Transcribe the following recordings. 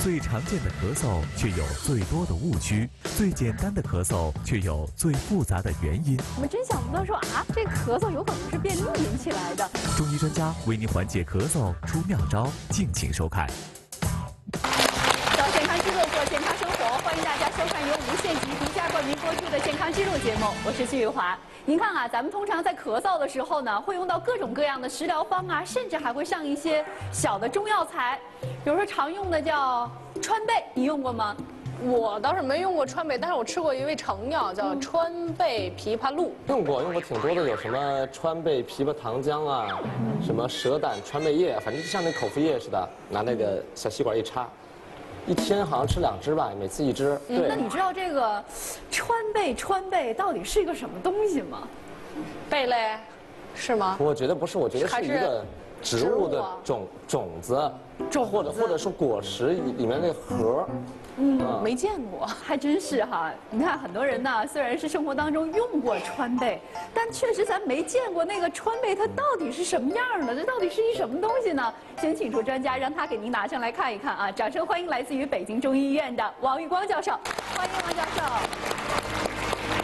最常见的咳嗽却有最多的误区，最简单的咳嗽却有最复杂的原因。我们真想不到说啊，这咳嗽有可能是便秘引起来的。中医专家为您缓解咳嗽出妙招，敬请收看。找健康之路，过健康生活，欢迎大家收看由无限极独家冠名播出的《健康之路》节目，我是徐玉华。您看啊，咱们通常在咳嗽的时候呢，会用到各种各样的食疗方啊，甚至还会上一些小的中药材，比如说常用的叫川贝，你用过吗？我倒是没用过川贝，但是我吃过一味成药叫川贝枇杷露。用过挺多的，有什么川贝枇杷糖浆啊，什么蛇胆川贝叶，反正就像那口服液似的，拿那个小吸管一插，一天好像吃2支吧，每次1支。对。那你知道这个川贝到底是一个什么东西吗？贝类，是吗？我觉得不是，我觉得是一个植物的种子，或者是果实里面那个核。没见过，还真是哈。你看很多人呢，虽然是生活当中用过川贝，但确实咱没见过那个川贝它到底是什么样的，这到底是一什么东西呢？先请出专家，让他给您拿上来看一看啊！掌声欢迎来自于北京中医医院的王玉光教授，欢迎王教授。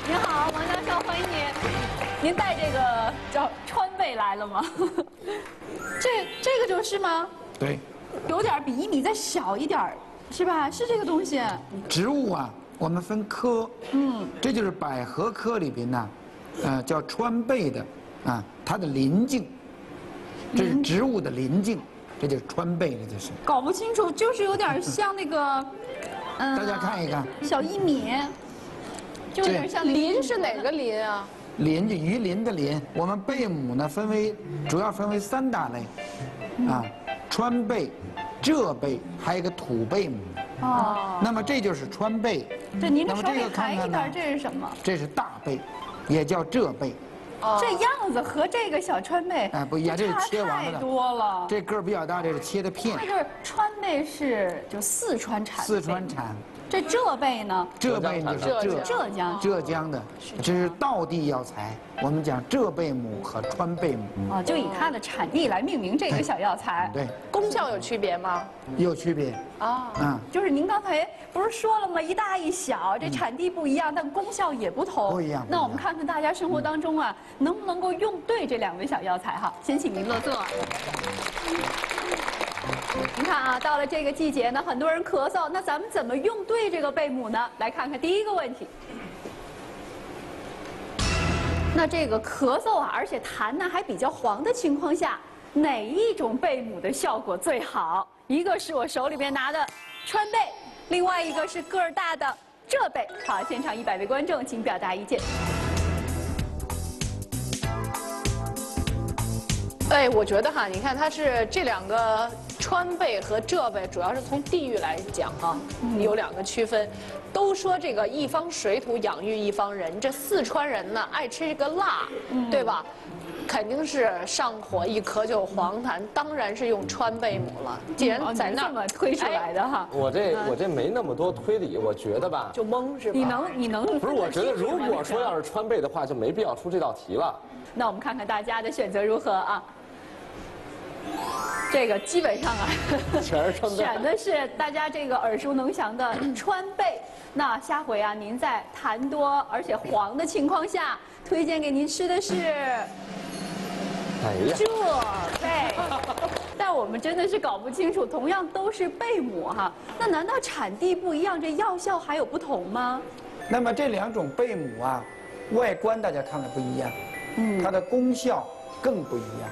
您好，王教授，欢迎您。您带这个叫川贝来了吗？这个就是吗？对，有点比1米再小一点儿。是吧？是这个东西。植物啊，我们分科，这就是百合科里边呢，叫川贝的，它的鳞茎，这是植物的鳞茎，这就是川贝，这就是。搞不清楚，就是有点像那个，大家看一看，小1米，就有点像鳞是哪个鳞啊？鳞就鱼鳞的鳞。我们贝母呢，主要分为3大类，川贝、浙贝，还有一个土贝母。哦。那么这就是川贝。对，您的手里抬一点，这是什么？这是大贝，也叫浙贝。这样子和这个小川贝不一样，这是切完了的。太多了。这个儿比较大，这是切的片。那就是川贝是就四川产。四川产。这浙贝呢？浙贝就是浙江的，这是道地药材。我们讲浙贝母和川贝母。就以它的产地来命名这个小药材。对，功效有区别吗？有区别就是您刚才不是说了吗？一大一小，这产地不一样，但功效也不同。不一样。那我们看看大家生活当中啊，能不能够用对这2味小药材哈？先请您落座。您看啊，到了这个季节呢，很多人咳嗽，那咱们怎么用对这个贝母呢？来看看第一个问题。那这个咳嗽啊，而且痰呢还比较黄的情况下，哪一种贝母的效果最好？一个是我手里边拿的川贝，另外一个是个儿大的浙贝。好，现场100位观众，请表达意见。我觉得哈，你看它是这2个川贝和浙贝，主要是从地域来讲啊，有2个区分。都说这个一方水土养育一方人，这四川人呢爱吃这个辣，对吧？肯定是上火一咳就黄痰，当然是用川贝母了。既然在那这么推出来的哈，我这没那么多推理，我觉得吧，就懵是吧？你能不是？我觉得如果说要是川贝的话，就没必要出这道题了。那我们看看大家的选择如何啊？这个基本上啊，全是川贝，选的是大家这个耳熟能详的川贝。那下回啊，您在痰多而且黄的情况下，推荐给您吃的是浙贝。但我们真的是搞不清楚，同样都是贝母哈，那难道产地不一样，这药效还有不同吗？那么这2种贝母啊，外观大家看的不一样，它的功效更不一样。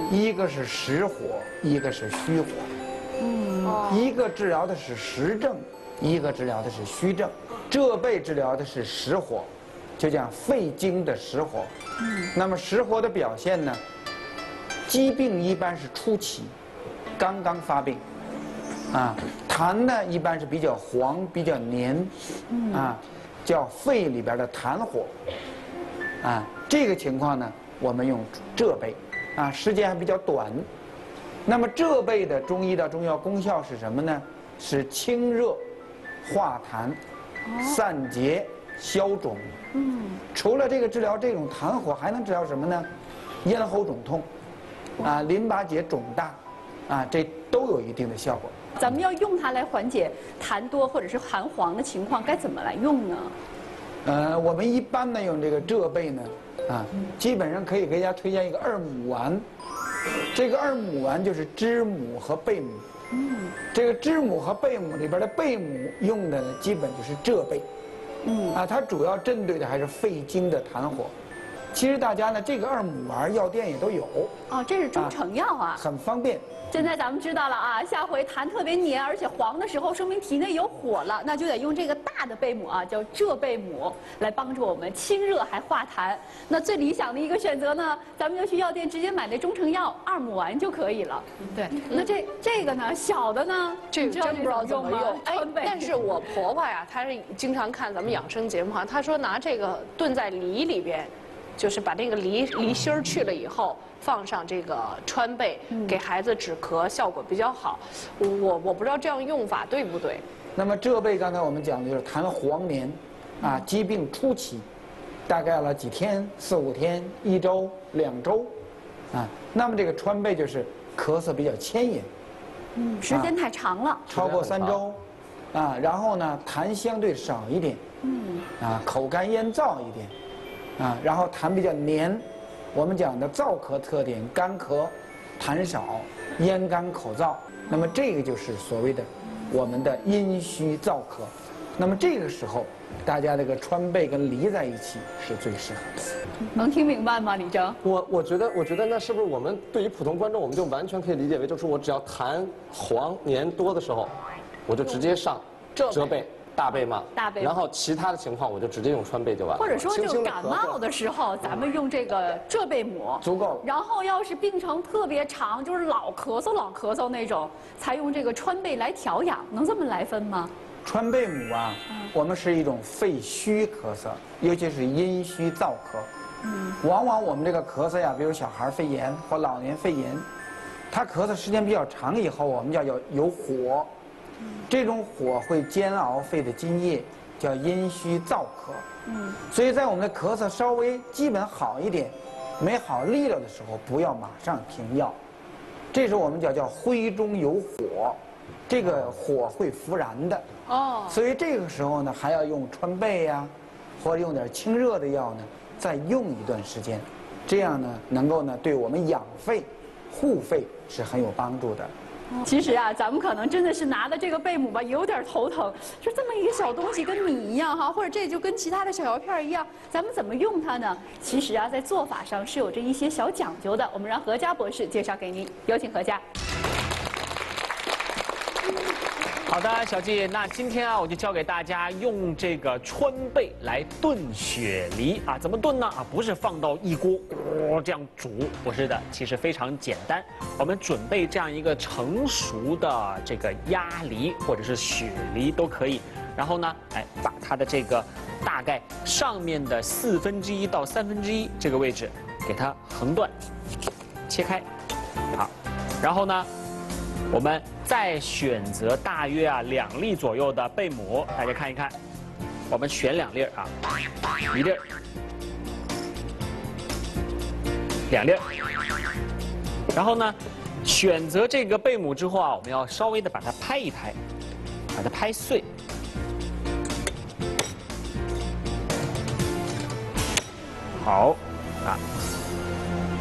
一个是实火，一个是虚火。一个治疗的是实症，一个治疗的是虚症。浙贝治疗的是实火，就讲肺经的实火。那么实火的表现呢，疾病一般是初期，刚刚发病，痰呢一般是比较黄、比较黏，叫肺里边的痰火。这个情况呢，我们用浙贝，时间还比较短。那么浙贝的中医的中药功效是什么呢？是清热、化痰、散结、消肿。除了这个治疗这种痰火，还能治疗什么呢？咽喉肿痛，淋巴结肿大，这都有一定的效果。咱们要用它来缓解痰多或者是痰黄的情况，该怎么来用呢？我们一般呢用这个浙贝呢，基本上可以给大家推荐一个2母丸。这个2母丸就是知母和贝母。这个知母和贝母里边的贝母用的呢，基本就是浙贝。它主要针对的还是肺经的痰火。其实大家呢，这个2母丸药店也都有。哦，这是中成药啊，很方便。现在咱们知道了啊，下回痰特别黏而且黄的时候，说明体内有火了，那就得用这个大的贝母啊，叫浙贝母，来帮助我们清热还化痰。那最理想的一个选择呢，咱们就去药店直接买那中成药2母丸就可以了。对，那这个呢，小的呢，这个真不知道怎么用。哎，川贝但是我婆婆呀，她是经常看咱们养生节目哈，她说拿这个炖在梨里边。就是把这个梨心儿去了以后，放上这个川贝，给孩子止咳，效果比较好。我不知道这样用法对不对。那么浙贝刚才我们讲的就是痰黄黏，疾病初期，大概了几天，4、5天、1周、2周，那么这个川贝就是咳嗽比较牵延，时间太长了，超过3周，然后呢痰相对少一点，口干咽燥一点。然后痰比较黏，我们讲的燥咳特点，干咳，痰少，咽干口燥。那么这个就是所谓的我们的阴虚燥咳。那么这个时候，大家这个川贝跟梨在一起是最适合的。能听明白吗，李征？我觉得那是不是我们对于普通观众，我们就完全可以理解为，就是我只要痰黄黏多的时候，我就直接上浙贝。大贝嘛，然后其他的情况我就直接用川贝就完了。或者说就感冒的时候，咱们用这个浙贝母足够。然后要是病程特别长，就是老咳嗽那种，才用这个川贝来调养，能这么来分吗？川贝母我们是一种肺虚咳嗽，尤其是阴虚燥咳。往往我们这个咳嗽呀，比如小孩肺炎或老年肺炎，他咳嗽时间比较长以后，我们叫有火。这种火会煎熬肺的津液，叫阴虚燥咳。所以在我们的咳嗽稍微基本好一点，没好利了的时候，不要马上停药。这时候我们叫灰中有火，这个火会复燃的。所以这个时候呢，还要用川贝呀，或者用点清热的药呢，再用一段时间，这样呢，能够呢对我们养肺、护肺是很有帮助的。其实啊，咱们可能真的是拿的这个贝母吧，有点头疼。就这么一个小东西，跟米一样哈，或者这就跟其他的小药片一样，咱们怎么用它呢？其实啊，在做法上是有着一些小讲究的。我们让何佳博士介绍给您，有请何佳。好的，小季，那今天啊，我就教给大家用这个川贝来炖雪梨啊。怎么炖呢？不是放到一锅这样煮，不是的，其实非常简单。我们准备这样一个成熟的这个鸭梨或者是雪梨都可以。然后呢，把它的这个大概上面的1/4到1/3这个位置，给它横断切开，好，然后呢，我们再选择大约2粒左右的贝母，大家看一看，我们选2粒1粒，2粒，然后呢，选择这个贝母之后我们要稍微的把它拍一拍，把它拍碎，好，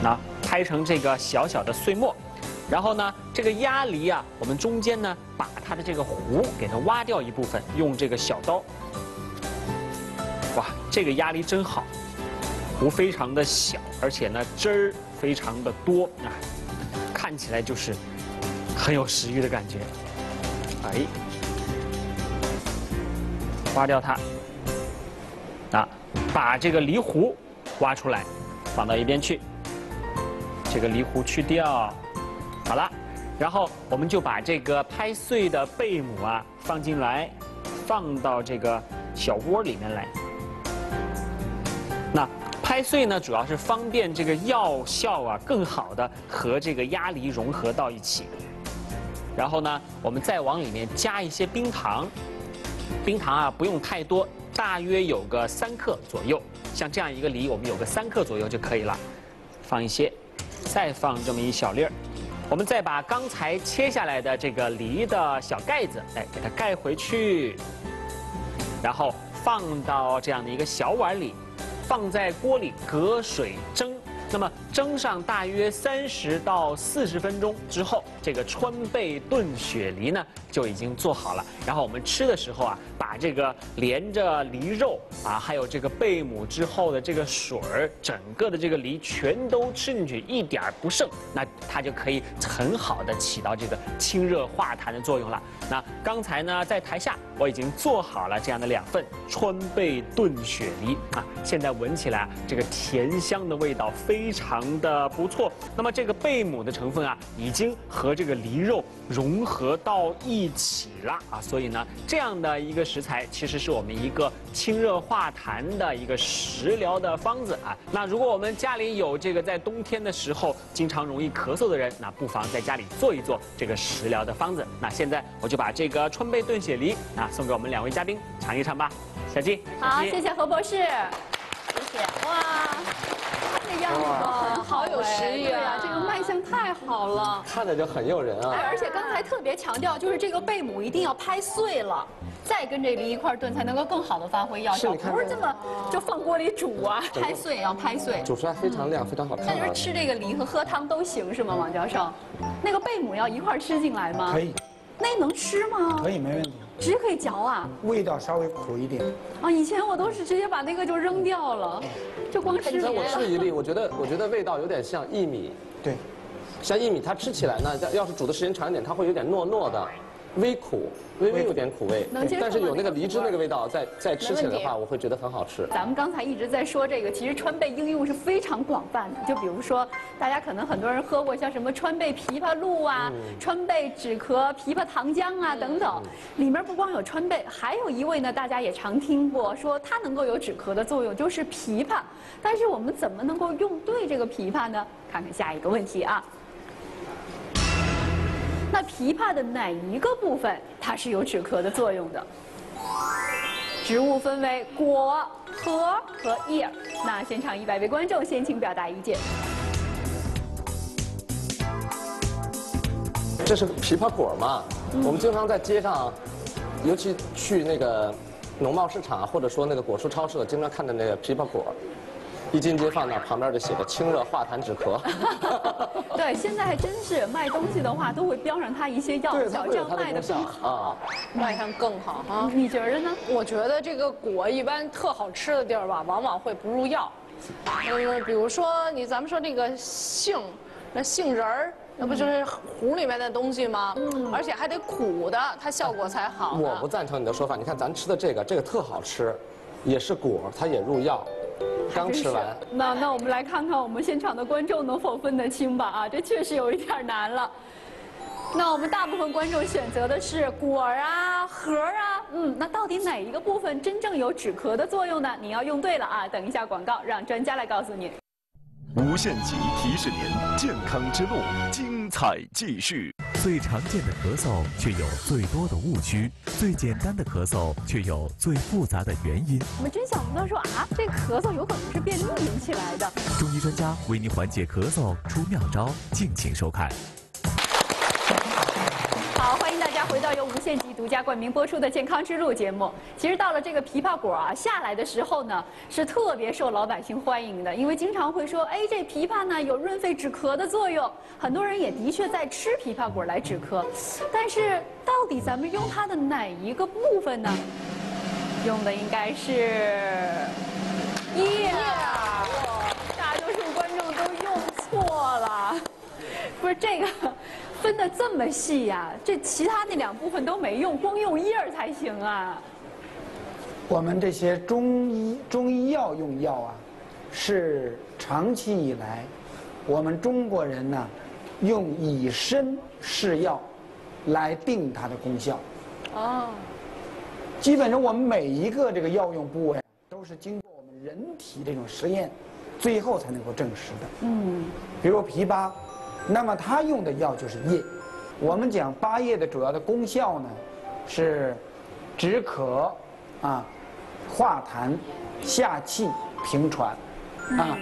那拍成这个小小的碎末。然后呢，这个鸭梨我们中间呢把它的这个核给它挖掉一部分，用这个小刀。哇，这个鸭梨真好，核非常的小，而且呢汁儿非常的多看起来就是很有食欲的感觉。挖掉它，把这个梨核挖出来，放到一边去，这个梨核去掉。好了，然后我们就把这个拍碎的贝母放进来，放到这个小锅里面来。那拍碎呢，主要是方便这个药效更好的和这个鸭梨融合到一起。然后呢，我们再往里面加一些冰糖，冰糖不用太多，大约有个3克左右。像这样一个梨，我们有个3克左右就可以了。放一些，再放这么一小粒儿。我们再把刚才切下来的这个梨的小盖子，给它盖回去，然后放到这样的一个小碗里，放在锅里隔水蒸。那么蒸上大约30到40分钟之后，这个川贝炖雪梨呢就已经做好了。然后我们吃的时候啊，把这个连着梨肉啊，还有这个贝母之后的这个水儿，整个的这个梨全都吃进去，一点儿不剩，那它就可以很好的起到这个清热化痰的作用了。那刚才呢，在台下我已经做好了这样的2份川贝炖雪梨啊，现在闻起来啊，这个甜香的味道非常的不错。那么这个贝母的成分啊，已经和这个梨肉融合到一起了啊，所以呢，这样的一个食材其实是我们一个清热化痰的一个食疗的方子啊。那如果我们家里有这个在冬天的时候经常容易咳嗽的人，那不妨在家里做一做这个食疗的方子。那现在我就把这个川贝炖雪梨啊送给我们2位嘉宾尝一尝吧。小季，好，谢谢何博士，谢谢。哇，这样子都很好，有食欲啊对呀，这个卖相太好了。看着就很诱人啊。哎，而且刚才特别强调，就是这个贝母一定要拍碎了，再跟这梨一块炖，才能够更好的发挥药效，是你看不是这么就放锅里煮啊，拍碎要拍碎。煮出来非常亮，非常好看啊那就是。吃这个梨和喝汤都行是吗，王教授？那个贝母要一块吃进来吗？可以，那能吃吗？可以，没问题。直接可以嚼啊？味道稍微苦一点。啊，以前我都是直接把那个就扔掉了，就光吃梨。刚才我吃了一粒，我觉得味道有点像薏米，对，像薏米，它吃起来呢，要是煮的时间长一点，它会有点糯糯的，微苦，微微有点苦味能接受吗，但是有那个梨汁那个味道，再吃起来的没问话，我会觉得很好吃。咱们刚才一直在说这个，其实川贝应用是非常广泛的。就比如说，大家可能很多人喝过像什么川贝枇杷露啊、川贝止咳枇杷糖浆啊等等，里面不光有川贝，还有一味呢，大家也常听过，说它能够有止咳的作用，就是枇杷。但是我们怎么能够用对这个枇杷呢？看看下一个问题啊。那枇杷的哪一个部分它是有止咳的作用的？植物分为果、核和叶。那现场100位观众先请表达意见。这是枇杷果嘛？我们经常在街上，尤其去那个农贸市场或者说那个果蔬超市，经常看到那个枇杷果。一斤斤放那旁边就写着清热化痰止咳。对，现在还真是卖东西的话都会标上它一些药效，这样卖的更好，卖上更好啊。你觉得呢？我觉得这个果一般特好吃的地儿吧，往往会不入药。比如说咱们说那个杏，那杏仁儿。那不就是核里面的东西吗？而且还得苦的，它效果才好。我不赞成你的说法。你看咱吃的这个特好吃，也是果，它也入药。刚吃完。那我们来看看我们现场的观众能否分得清吧？啊，这确实有一点难了。那我们大部分观众选择的是果啊、核啊，那到底哪一个部分真正有止咳的作用呢？你要用对了啊！等一下广告，让专家来告诉你。无限极提示您：健康之路，精彩继续。最常见的咳嗽却有最多的误区，最简单的咳嗽却有最复杂的原因。我们真想不到说啊，这咳嗽有可能是便秘引起来的。中医专家为您缓解咳嗽出妙招，敬请收看。好，欢迎大家回到由无限极独家冠名播出的《健康之路》节目。其实到了这个枇杷果啊下来的时候呢，是特别受老百姓欢迎的，因为经常会说，哎，这枇杷呢有润肺止咳的作用，很多人也的确在吃枇杷果来止咳。但是到底咱们用它的哪一个部分呢？用的应该是叶。大多数观众都用错了，不是这个。分得这么细呀，这其他那2部分都没用，光用叶儿才行啊。我们这些中医药用药啊，是长期以来，我们中国人呢，用以身试药，来定它的功效。哦。基本上我们每一个这个药用部位，都是经过我们人体这种实验，最后才能够证实的。比如枇杷。那么它用的药就是叶。我们讲8叶的主要的功效呢，是止咳啊、化痰、下气、平喘啊、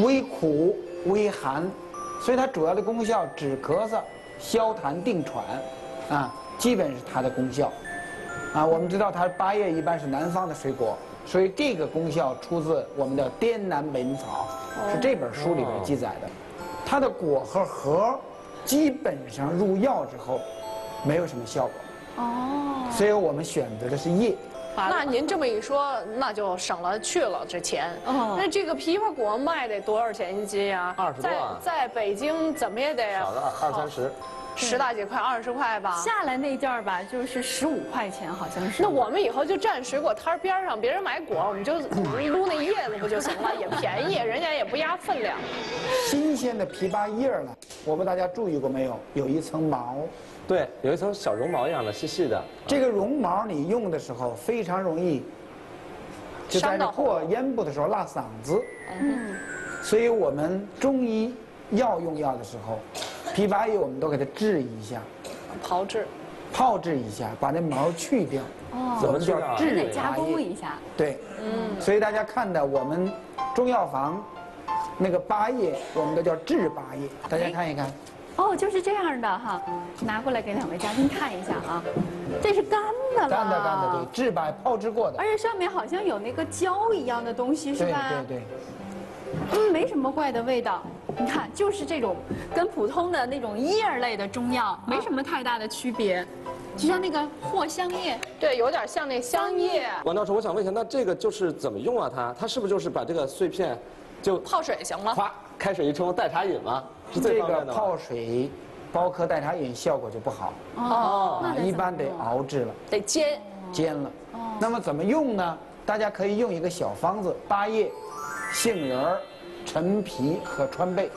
微苦、微寒、所以它主要的功效止咳嗽、消痰、定喘，啊，基本是它的功效。啊，我们知道它8叶一般是南方的水果，所以这个功效出自我们的《滇南本草》，是这本书里边记载的。它的果和核基本上入药之后没有什么效果。哦，所以我们选择的是叶。那您这么一说，那就省了去了这钱。那这个枇杷果卖得多少钱一斤呀？20多啊。在北京怎么也得少的20、30。10大几块，20块吧。下来那件儿吧，就是15块钱，好像是。那我们以后就站水果摊边上，别人买果，我们就撸那叶子不就行了？也便宜，人家也不压分量。新鲜的枇杷叶呢，我不知道大家注意过没有，有一层毛。对，有一层小绒毛一样的，细细的。这个绒毛你用的时候非常容易，就在这过咽部的时候辣嗓子。所以我们中医药用药的时候，枇杷叶我们都给它治一下，炮制一下，把那毛去掉。哦，我们叫治得加工一下。对，所以大家看的我们中药房那个8叶，我们都叫治8叶，大家看一看。哦，就是这样的哈，拿过来给2位嘉宾看一下啊，这是干的了。干的，对，治8炮制过的。而且上面好像有那个胶一样的东西，是吧？对。没什么怪的味道。你看，就是这种跟普通的那种叶类的中药没什么太大的区别，就像那个藿香叶，对，有点像那香叶。王教授，我想问一下，那这个就是怎么用啊？它是不是就是把这个碎片就泡水行吗？哗，开水一冲，代茶饮吗？是最方便的吗？这个泡水包颗代茶饮效果就不好。一般得熬制了，得煎了。那么怎么用呢？大家可以用一个小方子：8叶、杏仁儿、陈皮和川贝。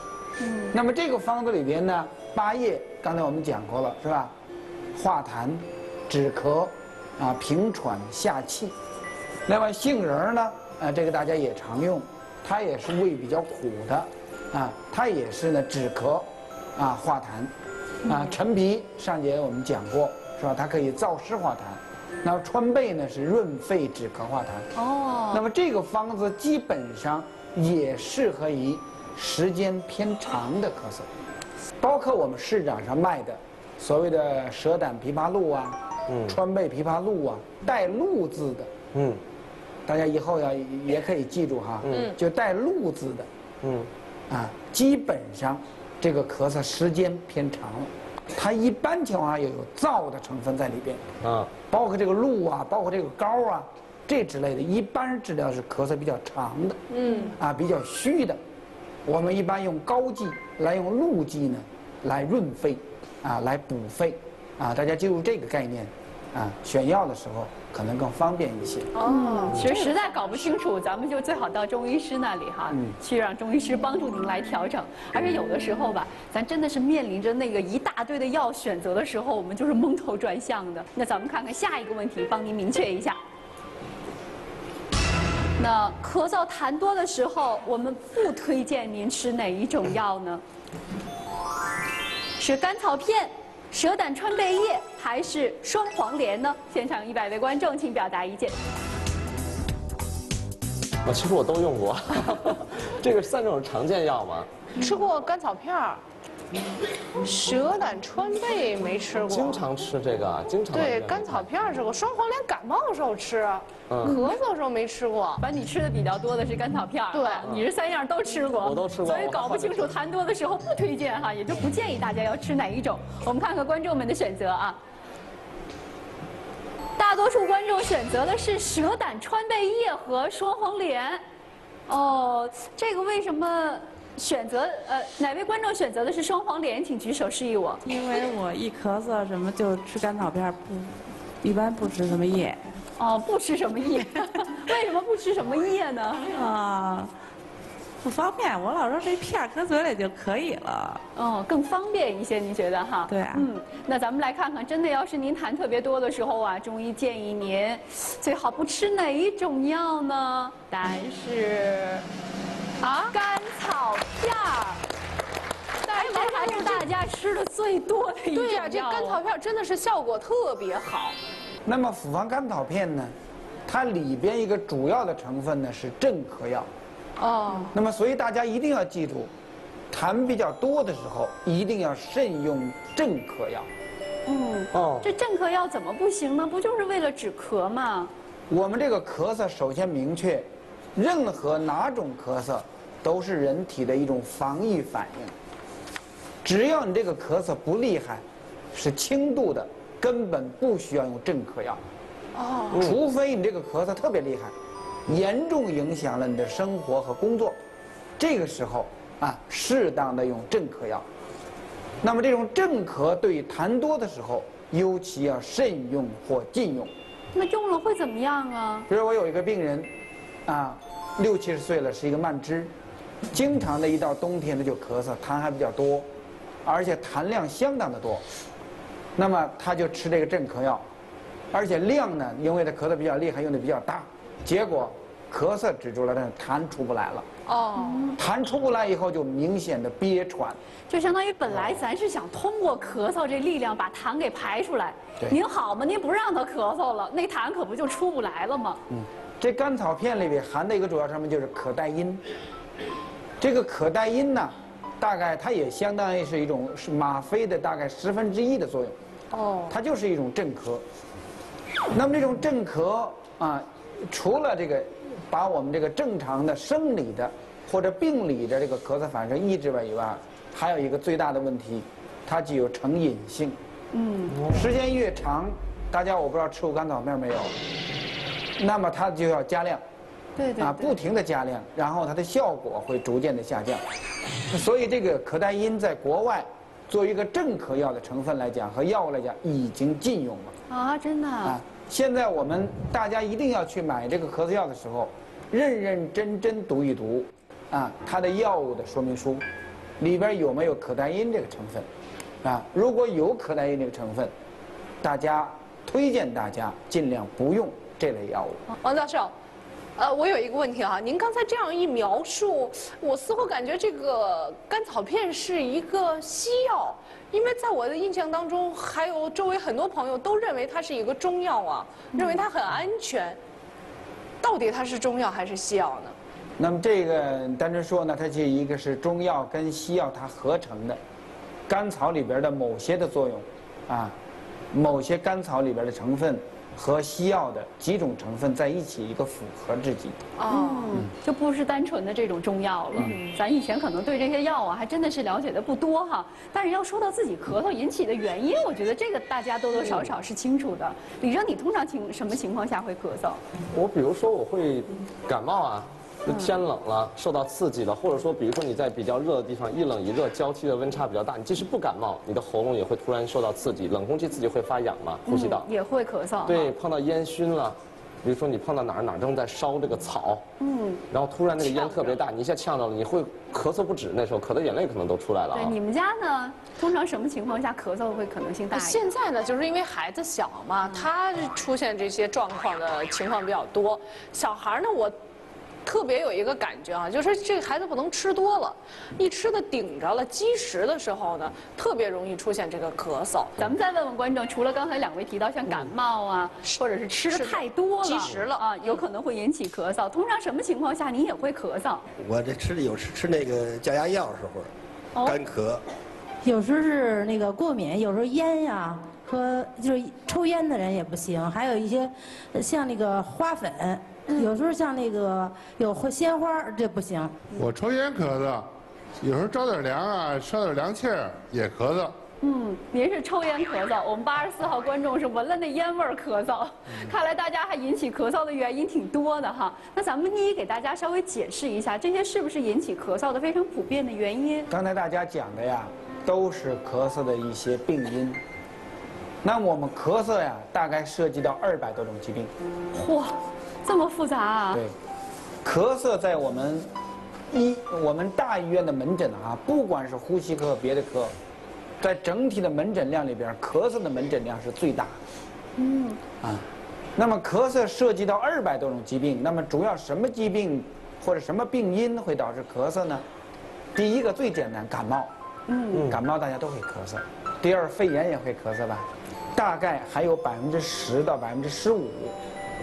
那么这个方子里边呢，8叶刚才我们讲过了，是吧？化痰、止咳，平喘下气。那么杏仁儿呢，这个大家也常用，它也是味比较苦的，它也是呢止咳，化痰。陈皮上节我们讲过，是吧？它可以燥湿化痰。那么川贝呢是润肺止咳化痰。那么这个方子基本上也适合于时间偏长的咳嗽，包括我们市场上卖的所谓的蛇胆枇杷露川贝枇杷露带露字的，大家以后也可以记住哈，就带露字的，基本上这个咳嗽时间偏长了。它一般情况下有燥的成分在里边，包括这个露包括这个膏这之类的，一般治疗是咳嗽比较长的，比较虚的，我们一般用膏剂来用露剂呢来润肺，来补肺，大家记住这个概念，选药的时候可能更方便一些。其实实在搞不清楚，咱们就最好到中医师那里去让中医师帮助您来调整。而且有的时候吧，咱真的是面临着那个一大堆的药选择的时候，我们就是蒙头转向的。那咱们看看下一个问题，帮您明确一下。那咳嗽痰多的时候，我们不推荐您吃哪一种药呢？是甘草片、蛇胆川贝叶还是双黄连呢？现场100位观众，请表达意见。其实我都用过，这个算这种常见药吗？吃过甘草片儿，蛇胆川贝没吃过。经常吃这个，经常。对，甘草片儿吃过，双黄连感冒的时候吃，咳嗽的时候没吃过。反正你吃的比较多的是甘草片儿，对，你是3样都吃过，我都吃过。所以搞不清楚痰多的时候不推荐也就不建议大家要吃哪一种。我们看看观众们的选择大多数观众选择的是蛇胆川贝叶和双黄连。这个为什么选择哪位观众选择的是双黄连？请举手示意我。因为我一咳嗽什么就吃甘草片，一般不吃什么叶。不吃什么叶？为什么不吃什么叶呢？不方便，我老说这片搁嘴里就可以了。更方便一些，你觉得对啊。那咱们来看看，真的要是您痰特别多的时候中医建议您最好不吃哪一种药呢？答案是甘草片儿。这还是大家吃的最多的一种药。对呀，这甘草片真的是效果特别好。那么复方甘草片呢，它里边一个主要的成分呢是镇咳药。那么所以大家一定要记住，痰比较多的时候，一定要慎用镇咳药。这镇咳药怎么不行呢？不就是为了止咳吗？我们这个咳嗽首先明确，任何哪种咳嗽都是人体的一种防御反应。只要你这个咳嗽不厉害，是轻度的，根本不需要用镇咳药。除非你这个咳嗽特别厉害，严重影响了你的生活和工作，这个时候适当的用镇咳药。那么这种镇咳对于痰多的时候，尤其要慎用或禁用。那用了会怎么样啊？比如我有一个病人，60、70岁了，是一个慢支，经常的一到冬天呢就咳嗽，痰还比较多，而且痰量相当的多。那么他就吃这个镇咳药，而且量呢，因为他咳得比较厉害，用的比较大，结果咳嗽止住了，但是痰出不来了。痰出不来以后就明显的憋喘，就相当于本来咱是想通过咳嗽这力量把痰给排出来，您好嘛，您不让他咳嗽了，那痰可不就出不来了吗？这甘草片里边含的一个主要成分就是可待因。这个可待因呢，大概它也相当于是一种吗啡的大概1/10的作用。它就是一种镇咳。那么这种镇咳除了这个把我们这个正常的生理的或者病理的这个咳嗽反射抑制以外，还有一个最大的问题，它具有成瘾性。时间越长，大家我不知道吃过甘草片没有，那么它就要加量，不停的加量，然后它的效果会逐渐的下降。所以这个可待因在国外作为一个镇咳药的成分来讲和药物来讲已经禁用了。真的现在我们大家一定要去买这个咳嗽药的时候，认认真真读一读，它的药物的说明书，里边有没有可待因这个成分，如果有可待因这个成分，推荐大家尽量不用这类药物。王教授，我有一个问题您刚才这样一描述，我似乎感觉这个甘草片是一个西药。因为在我的印象当中，还有周围很多朋友都认为它是一个中药认为它很安全。到底它是中药还是西药呢？那么这个单纯说呢，它是一个是中药跟西药它合成的，甘草里边的某些的作用，某些甘草里边的成分和西药的几种成分在一起一个复合制剂。就不是单纯的这种中药了。咱以前可能对这些药还真的是了解的不多但是要说到自己咳嗽引起的原因，我觉得这个大家多多少少是清楚的。李哲，你通常什么情况下会咳嗽？我比如说我会感冒天冷了，受到刺激了，或者说，比如说你在比较热的地方，一冷一热交替的温差比较大，你即使不感冒，你的喉咙也会突然受到刺激，冷空气刺激会发痒嘛，呼吸道也会咳嗽。对，碰到烟熏了，比如说你碰到哪儿正在烧这个草，然后突然那个烟特别大，你一下呛到了，你会咳嗽不止，那时候咳的眼泪可能都出来了。对，你们家呢，通常什么情况下咳嗽会可能性大一点？现在呢，就是因为孩子小嘛，他出现这些状况的情况比较多。小孩呢，我特别有一个感觉就是这个孩子不能吃多了，一吃的顶着了积食的时候呢，特别容易出现这个咳嗽。咱们再问问观众，除了刚才2位提到像感冒或者是吃的太多了、积食了有可能会引起咳嗽。通常什么情况下您也会咳嗽？我这吃那个降压药的时候，干咳。有时候是那个过敏，有时候烟和就是抽烟的人也不行，还有一些像那个花粉。有时候像那个有鲜花，这不行。我抽烟咳嗽，有时候着点凉烧点凉气儿也咳嗽。您是抽烟咳嗽，我们84号观众是闻了那烟味儿咳嗽。看来大家还引起咳嗽的原因挺多的那咱们一一给大家稍微解释一下，这些是不是引起咳嗽的非常普遍的原因？刚才大家讲的都是咳嗽的一些病因。那我们咳嗽大概涉及到200多种疾病。嚯！这么复杂对，咳嗽在我们大医院的门诊不管是呼吸科别的科，在整体的门诊量里边，咳嗽的门诊量是最大的。那么咳嗽涉及到200多种疾病，那么主要什么疾病或者什么病因会导致咳嗽呢？第一个最简单，感冒。感冒大家都会咳嗽。第二，肺炎也会咳嗽吧？大概还有10%到15%。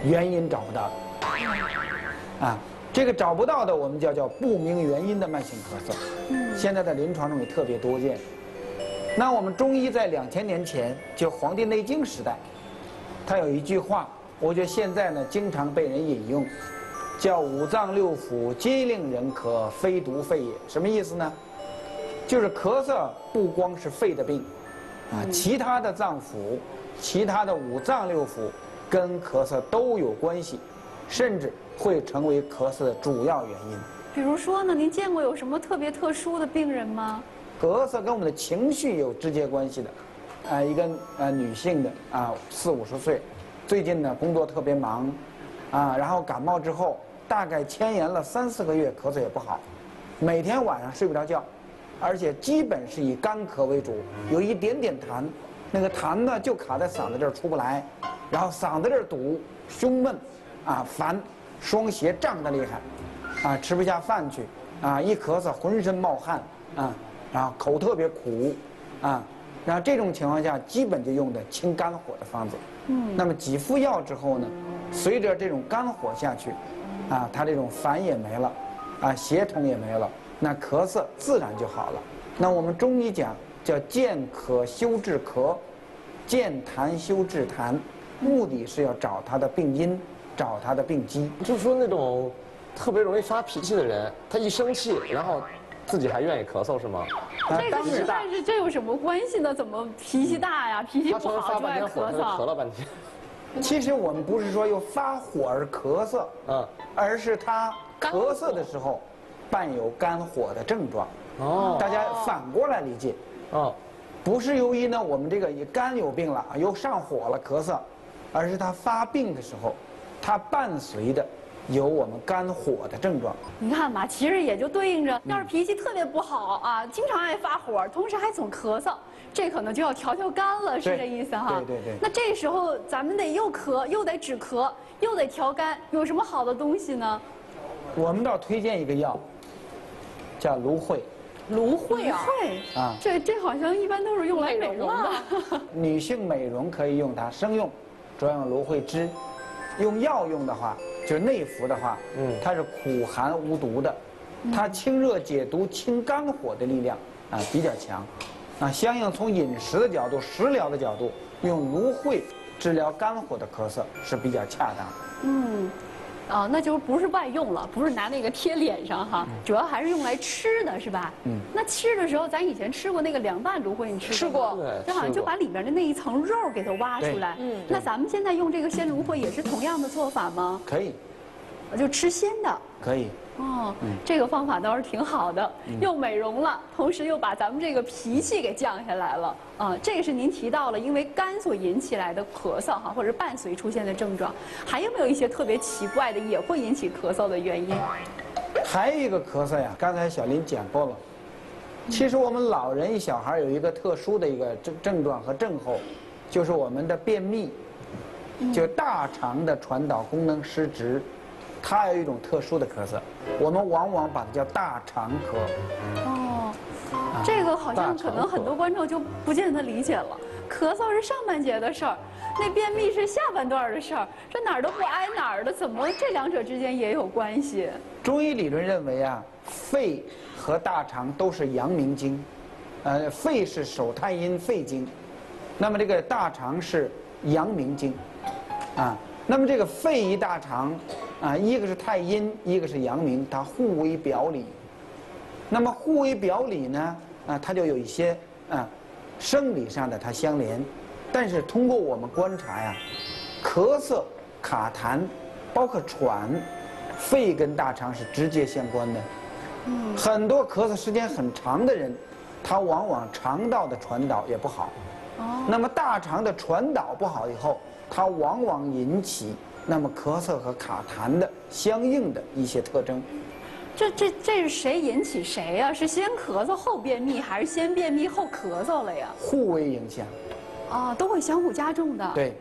原因找不到这个找不到的我们叫不明原因的慢性咳嗽，现在在临床中也特别多见。那我们中医在2000年前，就《黄帝内经》时代，它有一句话，我觉得现在呢经常被人引用，叫五脏六腑皆令人咳，非独肺也。什么意思呢？就是咳嗽不光是肺的病，其他的脏腑、其他的五脏六腑跟咳嗽都有关系，甚至会成为咳嗽的主要原因。比如说呢，您见过有什么特别特殊的病人吗？咳嗽跟我们的情绪有直接关系的，一个女性的40、50岁，最近呢工作特别忙，然后感冒之后大概牵延了3、4个月，咳嗽也不好，每天晚上睡不着觉，而且基本是以干咳为主，有一点点痰，那个痰呢就卡在嗓子这儿出不来，然后嗓子这儿堵，胸闷，烦，双胁胀得厉害，吃不下饭去，一咳嗽浑身冒汗，然后口特别苦，然后这种情况下基本就用的清肝火的方子。那么几副药之后呢，随着这种肝火下去，它这种烦也没了，胁痛也没了，那咳嗽自然就好了。那我们中医讲叫健咳修治咳，健痰修治痰，目的是要找它的病因，找它的病机。就是说那种特别容易发脾气的人，他一生气，然后自己还愿意咳嗽是吗？这个实在是，这有什么关系呢？怎么脾气大呀？脾气不好就爱咳嗽。咳了半天。其实我们不是说又发火而咳嗽，而是他咳嗽的时候伴有肝火的症状。大家反过来理解。不是由于呢我们这个肝有病了，又上火了咳嗽，而是他发病的时候，它伴随的有我们肝火的症状。你看吧，其实也就对应着，要是脾气特别不好经常爱发火，同时还总咳嗽，这可能就要调调肝了，是这意思哈？对。那这时候咱们得又咳，又得止咳，又得调肝，有什么好的东西呢？我们倒推荐一个药，叫芦荟。芦荟这好像一般都是用来美容的。女性美容可以用它，生用主要用芦荟汁。用药用的话，就是内服的话，它是苦寒无毒的，它清热解毒、清肝火的力量比较强，相应从饮食的角度、食疗的角度，用芦荟治疗肝火的咳嗽是比较恰当。那就不是外用了，不是拿那个贴脸上哈，主要还是用来吃的是吧？那吃的时候，咱以前吃过那个凉拌芦荟，你吃过？就好像就把里边的那一层肉给它挖出来。那咱们现在用这个鲜芦荟也是同样的做法吗？可以，就吃鲜的。可以。这个方法倒是挺好的，又美容了，同时又把咱们这个脾气给降下来了。这个是您提到了，因为肝所引起来的咳嗽或者伴随出现的症状，还有没有一些特别奇怪的也会引起咳嗽的原因？还有一个咳嗽呀，刚才小林讲过了。其实我们老人一小孩有一个特殊的一个症状和症候，就是我们的便秘，就大肠的传导功能失职。它有一种特殊的咳嗽，我们往往把它叫大肠咳。这个好像可能很多观众就不见得理解了。咳嗽是上半截的事儿，那便秘是下半段的事儿，这哪儿都不挨哪儿的，怎么这两者之间也有关系？中医理论认为肺和大肠都是阳明经，肺是手太阴肺经，那么这个大肠是阳明经，那么这个肺与大肠一个是太阴，一个是阳明，它互为表里。那么互为表里呢，它就有一些生理上的它相连，但是通过我们观察咳嗽、卡痰，包括喘，肺跟大肠是直接相关的。很多咳嗽时间很长的人，他往往肠道的传导也不好。那么大肠的传导不好以后，它往往引起那么咳嗽和卡痰的相应的一些特征。这是谁引起谁呀？是先咳嗽后便秘，还是先便秘后咳嗽了呀？互为影响。都会相互加重的。对。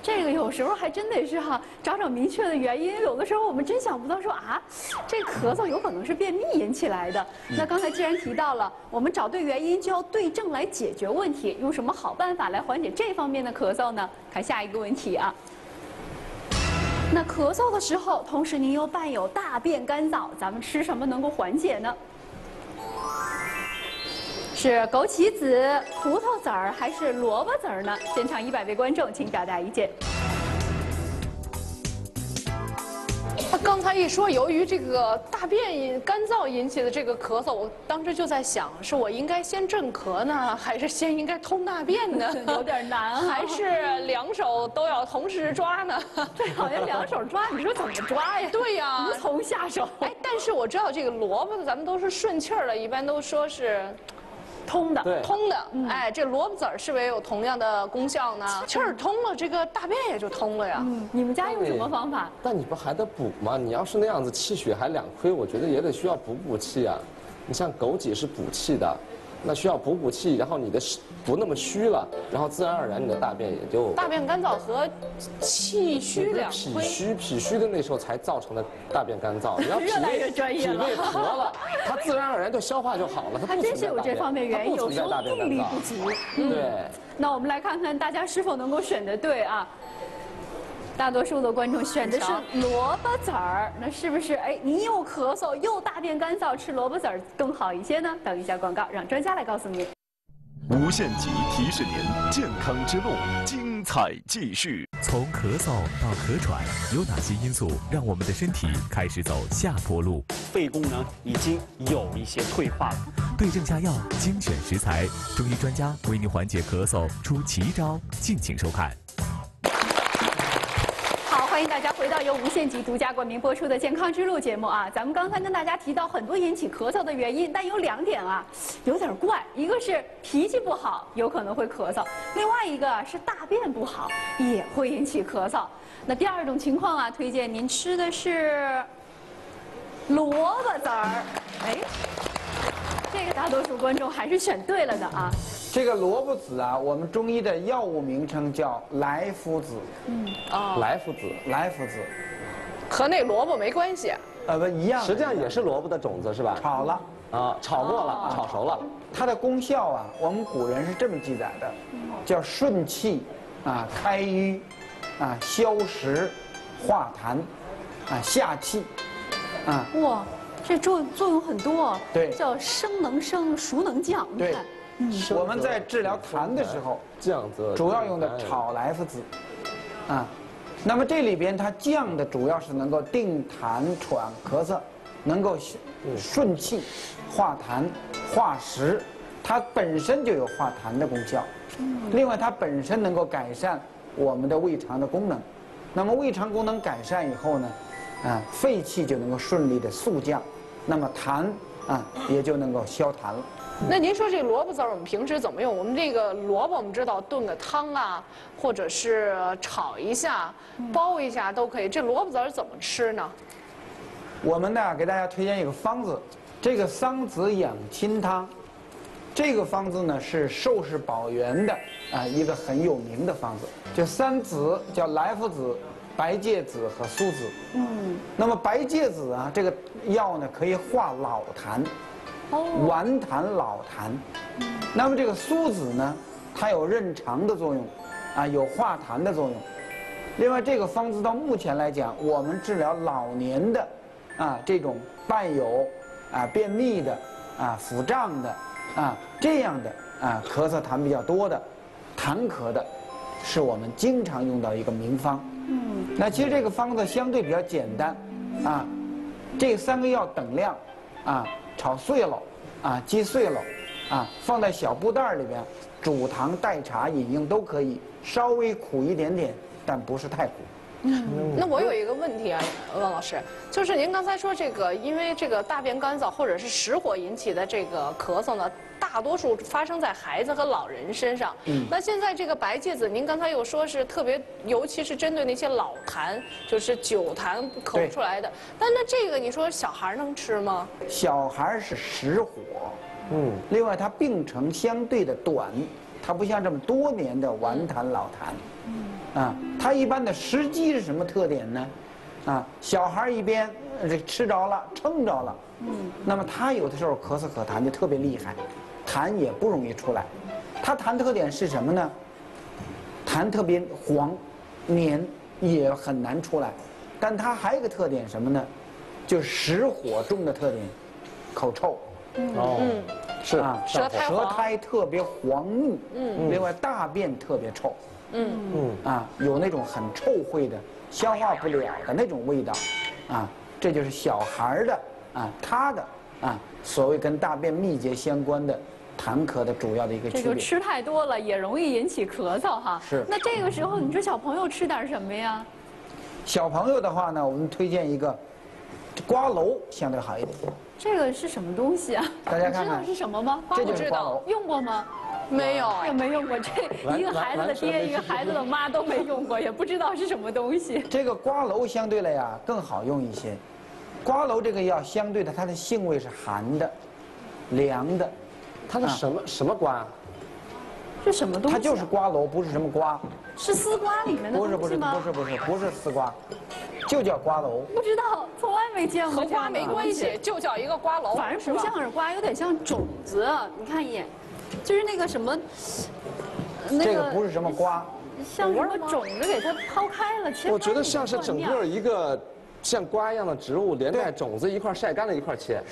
这个有时候还真得是找明确的原因。有的时候我们真想不到说这咳嗽有可能是便秘引起来的。那刚才既然提到了，我们找对原因就要对症来解决问题，用什么好办法来缓解这方面的咳嗽呢？看下一个问题那咳嗽的时候，同时您又伴有大便干燥，咱们吃什么能够缓解呢？是枸杞子、葡萄籽儿还是萝卜籽儿呢？现场100位观众，请表达意见。他刚才一说，由于这个大便干燥引起的这个咳嗽，我当时就在想，是我应该先镇咳呢，还是先应该通大便呢？有点难啊。还是2手都要同时抓呢？这好像2手抓，你说怎么抓呀？对呀，无从下手。哎，但是我知道这个萝卜咱们都是顺气儿的，一般都说是。通的，通的，哎，这萝卜籽儿是不是也有同样的功效呢？气儿通了，这个大便也就通了呀。你们家用什么方法？但你不还得补吗？你要是那样子气血还两亏，我觉得也得需要补气啊。你像枸杞是补气的，那需要补气，然后你的不那么虚了，然后自然而然你的大便也就大便干燥和气虚两亏。脾虚的那时候才造成的大便干燥。你要越来越专业了。脾胃和了，它自然而然就消化就好了。它真是有这方面原因，有时候动力不足。对。那我们来看看大家是否能够选得对啊？大多数的观众选的是萝卜籽儿，那是不是？哎，你又咳嗽又大便干燥，吃萝卜籽儿更好一些呢？等一下广告，让专家来告诉你。无限极提示您：健康之路，精彩继续。从咳嗽到咳喘，有哪些因素让我们的身体开始走下坡路？肺功能已经有一些退化了。对症下药，精选食材，中医专家为您缓解咳嗽出奇招，敬请收看。欢迎大家回到由无限极独家冠名播出的《健康之路》节目啊！咱们刚才跟大家提到很多引起咳嗽的原因，但有2点啊，有点怪。一个是脾气不好，有可能会咳嗽；另外一个是大便不好，也会引起咳嗽。那第2种情况啊，推荐您吃的是萝卜籽儿。哎，这个大多数观众还是选对了的啊。这个萝卜籽啊，我们中医的药物名称叫莱菔子。莱菔子，莱菔子，和那萝卜没关系。不一样。实际上也是萝卜的种子是吧？炒了啊，炒过了，炒熟了。它的功效啊，我们古人是这么记载的，叫顺气啊、开瘀啊、消食、化痰啊、下气啊。哇，这作用很多。对，叫生能生，熟能降。对。我们在治疗痰的时候，主要用的炒莱菔子，啊，那么这里边它降的主要是能够定痰喘咳嗽，能够顺气、化痰、化食，它本身就有化痰的功效。另外，它本身能够改善我们的胃肠的功能。那么胃肠功能改善以后呢，肺气就能够顺利的肃降，那么痰也就能够消痰了。那您说这萝卜籽儿我们平时怎么用？我们这个萝卜我们知道炖个汤啊，或者是炒一下、煲一下都可以。这萝卜籽儿怎么吃呢？我们呢给大家推荐一个方子，这个桑子养亲汤。这个方子呢是寿氏保元的一个很有名的方子，就3子叫莱菔子、白芥子和苏子。那么白芥子啊，这个药呢可以化老痰。顽痰老痰，那么这个苏子呢，它有润肠的作用，有化痰的作用。另外，这个方子到目前来讲，我们治疗老年的这种伴有便秘的腹胀的这样的咳嗽痰比较多的痰咳的，是我们经常用到一个名方。那其实这个方子相对比较简单这3个药等量炒碎了击碎了放在小布袋里边，煮糖代茶饮用都可以，稍微苦一点点，但不是太苦。那我有一个问题啊，汪老师，就是您刚才说这个，因为这个大便干燥或者是实火引起的这个咳嗽呢，大多数发生在孩子和老人身上。那现在这个白芥子，您刚才又说是特别，尤其是针对那些老痰，就是久痰咳不出来的。那这个你说小孩能吃吗？小孩是实火，另外它病程相对的短，它不像这么多年的顽痰老痰。它一般的时机是什么特点呢？小孩一边吃着了，撑着了，那么他有的时候咳嗽咳痰就特别厉害，痰也不容易出来。它痰特点是什么呢？痰特别黄、黏，也很难出来。但它还有一个特点什么呢？就是实火重的特点，口臭。哦，是啊，舌苔特别黄腻。另外大便特别臭。有那种很臭秽的、消化不了的那种味道。这就是小孩的他的所谓跟大便秘结相关的痰咳的主要的一个区别。这就吃太多了也容易引起咳嗽哈。是。那这个时候你说小朋友吃点什么呀？小朋友的话呢，我们推荐一个瓜蒌，相对好一点。这个是什么东西啊？大家看看，知道是什么吗？这就是瓜蒌。用过吗？没有，也没用过。这一个孩子的爹，一个孩子的妈都没用过，也不知道是什么东西。这个瓜蒌相对来呀更好用一些。瓜蒌这个药相对的，它的性味是寒的、凉的。它是什么瓜？是什么东西？它就是瓜蒌，不是什么瓜。是丝瓜里面的东西吗？不是丝瓜，就叫瓜蒌。不知道，从来没见过。和瓜没关系，就叫一个瓜蒌。反正不像是瓜，有点像种子。你看一眼，就是那个什么，这个不是什么瓜，像什么种子给它抛开了。我觉得像是整个一个像瓜一样的植物，连带种子一块晒干了一块切。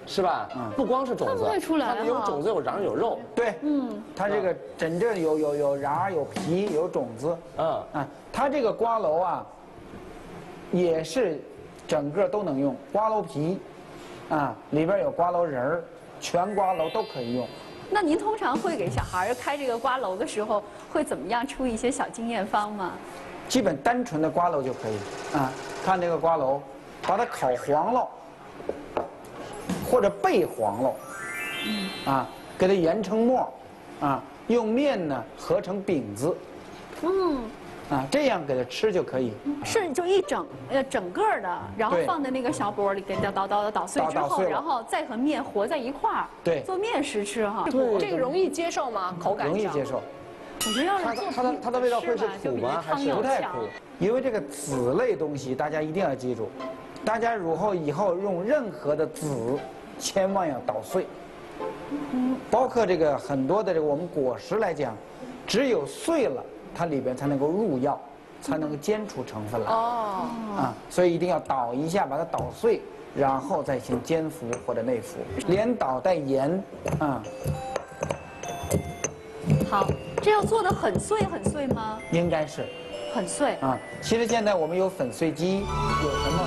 是吧？不光是种子，它们有种子，有瓤，有肉。对，它这个真正有瓤，有皮，有种子。它这个瓜蒌也是整个都能用，瓜蒌皮，里边有瓜蒌仁儿，全瓜蒌都可以用。那您通常会给小孩开这个瓜蒌的时候，会怎么样出一些小经验方吗？基本单纯的瓜蒌就可以看这个瓜蒌，把它烤黄了，或者焙黄了，给它研成沫，用面呢和成饼子，这样给它吃就可以。是就一整个的，然后放在那个小钵里，给它捣碎之后，然后再和面和在一块儿，对，做面食吃哈。这个容易接受吗？口感上容易接受。我觉得要是它的味道会是苦吗？还是不太苦？因为这个籽类东西，大家一定要记住，大家以后用任何的籽，千万要捣碎。包括这个很多的这个我们果实来讲，只有碎了，它里边才能够入药，才能够煎出成分来。所以一定要捣一下，把它捣碎，然后再行煎服或者内服，连捣带盐。好，这要做的很碎吗？应该是。很碎。其实现在我们有粉碎机，有什么